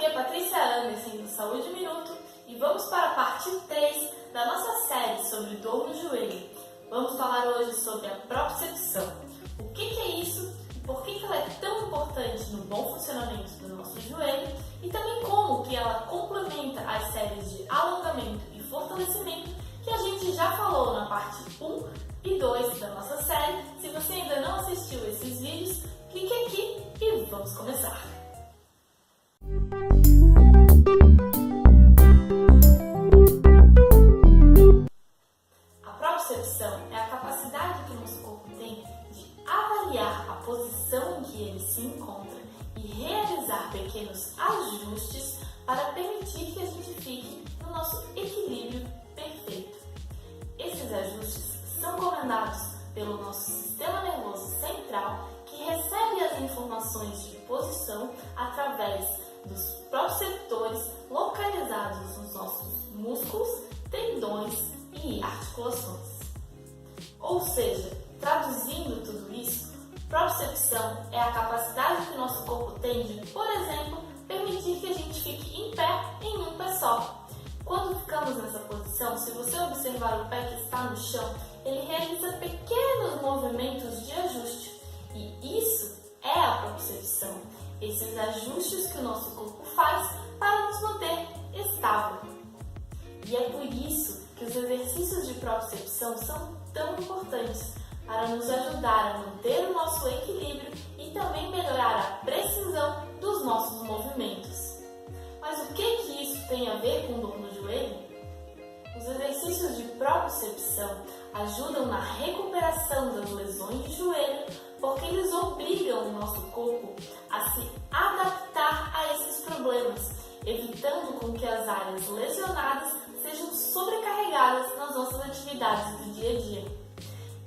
é Patrícia Anderson do Saúde Minuto e vamos para a parte 3 da nossa série sobre dor no joelho. Vamos falar hoje sobre a propriocepção. O que é isso e por que ela é tão importante no bom funcionamento do nosso joelho e também como que ela complementa as séries de alongamento e fortalecimento que a gente já falou na parte 1 e 2 da nossa série. Se você ainda não assistiu esses vídeos, clique aqui e vamos começar! A propriocepção é a capacidade que o nosso corpo tem de avaliar a posição em que ele se encontra e realizar pequenos ajustes para permitir que a gente fique no nosso equilíbrio perfeito. Esses ajustes são comandados pelo nosso sistema nervoso central, que recebe as informações de posição através dos proprioceptores localizados nos nossos músculos, tendões e articulações. Ou seja, traduzindo tudo isso, propriocepção é a capacidade que o nosso corpo tem de, por exemplo, permitir que a gente fique em pé em um pé só. Quando ficamos nessa posição, se você observar o pé que está no chão, ele realiza pequenos movimentos de ajuste. E isso é a propriocepção, esses ajustes que o nosso corpo faz para nos manter estável. E é por isso que os exercícios de propriocepção são tão importantes para nos ajudar a manter o nosso equilíbrio e também melhorar a precisão dos nossos movimentos. Mas o que isso tem a ver com dor no joelho? Os exercícios de propriocepção ajudam na recuperação das lesões de joelho porque eles obrigam o nosso corpo a se adaptar a esses problemas, evitando com que as áreas lesionadas sejam sobrecarregadas nas nossas atividades do dia a dia.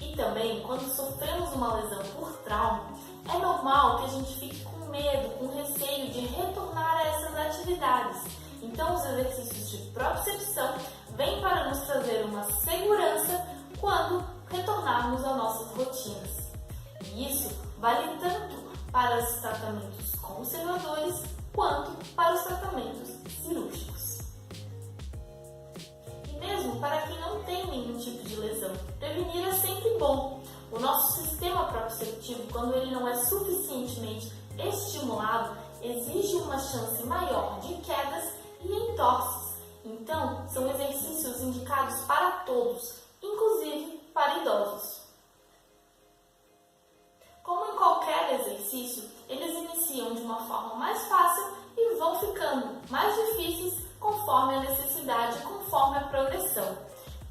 E também, quando sofremos uma lesão por trauma, é normal que a gente fique com medo, com receio de retornar a essas atividades. Então, os exercícios de propriocepção vêm para nos trazer uma segurança quando retornarmos às nossas rotinas. E isso vale tanto para os tratamentos conservadores quanto para os tratamentos cirúrgicos. E mesmo para quem não tem nenhum tipo de lesão, prevenir é sempre bom. O nosso sistema proprioceptivo, quando ele não é suficientemente estimulado, exige uma chance maior de quedas e entorses. Então, são exercícios indicados para todos, inclusive para idosos. Como em qualquer exercício, eles iniciam de uma forma mais fácil e vão ficando mais difíceis conforme a necessidade e conforme a progressão.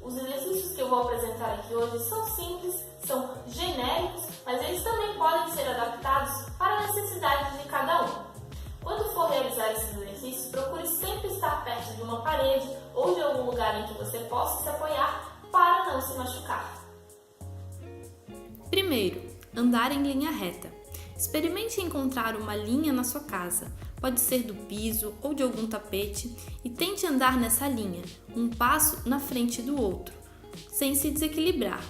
Os exercícios que eu vou apresentar aqui hoje são simples, são genéricos, mas eles também podem ser adaptados para a necessidade de cada um. Quando for realizar esses exercícios, procure sempre estar perto de uma parede ou de algum lugar em que você possa se apoiar para não se machucar. Primeiro, andar em linha reta. Experimente encontrar uma linha na sua casa, pode ser do piso ou de algum tapete, e tente andar nessa linha, um passo na frente do outro, sem se desequilibrar.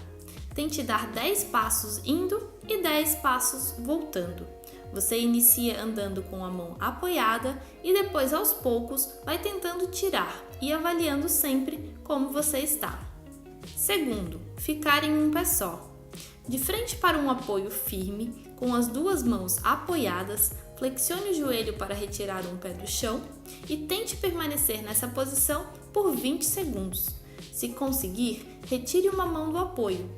Tente dar 10 passos indo e 10 passos voltando. Você inicia andando com a mão apoiada e depois, aos poucos, vai tentando tirar e avaliando sempre como você está. Segundo, ficar em um pé só. De frente para um apoio firme, com as duas mãos apoiadas, flexione o joelho para retirar um pé do chão e tente permanecer nessa posição por 20 segundos. Se conseguir, retire uma mão do apoio.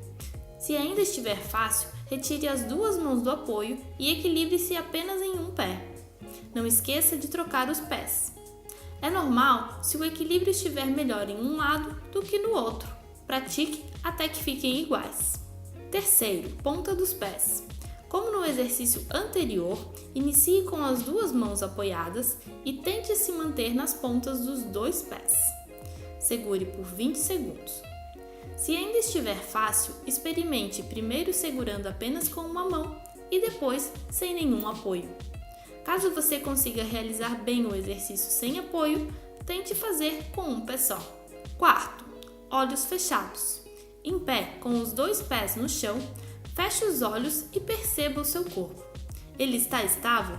Se ainda estiver fácil, retire as duas mãos do apoio e equilibre-se apenas em um pé. Não esqueça de trocar os pés. É normal se o equilíbrio estiver melhor em um lado do que no outro. Pratique até que fiquem iguais. Terceiro, ponta dos pés. Como no exercício anterior, inicie com as duas mãos apoiadas e tente se manter nas pontas dos dois pés. Segure por 20 segundos. Se ainda estiver fácil, experimente primeiro segurando apenas com uma mão e depois sem nenhum apoio. Caso você consiga realizar bem o exercício sem apoio, tente fazer com um pé só. Quarto, olhos fechados. Em pé, com os dois pés no chão, feche os olhos e perceba o seu corpo. Ele está estável?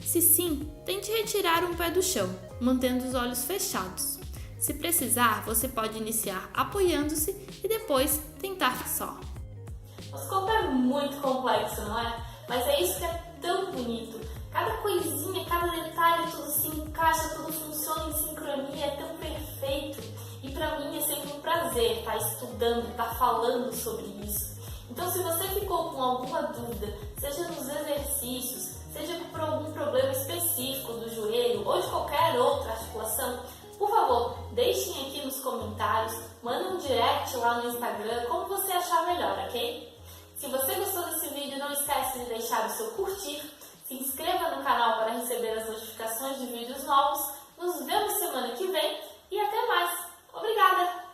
Se sim, tente retirar um pé do chão, mantendo os olhos fechados. Se precisar, você pode iniciar apoiando-se e depois tentar só. Nosso corpo é muito complexo, não é? Mas é isso que é tão bonito. Cada coisinha, cada detalhe, tudo se encaixa, tudo funciona em sincronia, é tão perfeito. E pra mim é sempre um prazer estar estudando, estar falando sobre isso. Então, se você ficou com alguma dúvida, seja nos exercícios, seja por algum problema específico do joelho ou de qualquer outra articulação, por favor, deixem aqui nos comentários, mandem um direct lá no Instagram, como você achar melhor, ok? Se você gostou desse vídeo, não esquece de deixar o seu curtir, se inscreva no canal para receber as notificações de vídeos novos. Nos vemos semana que vem e até mais. Obrigada!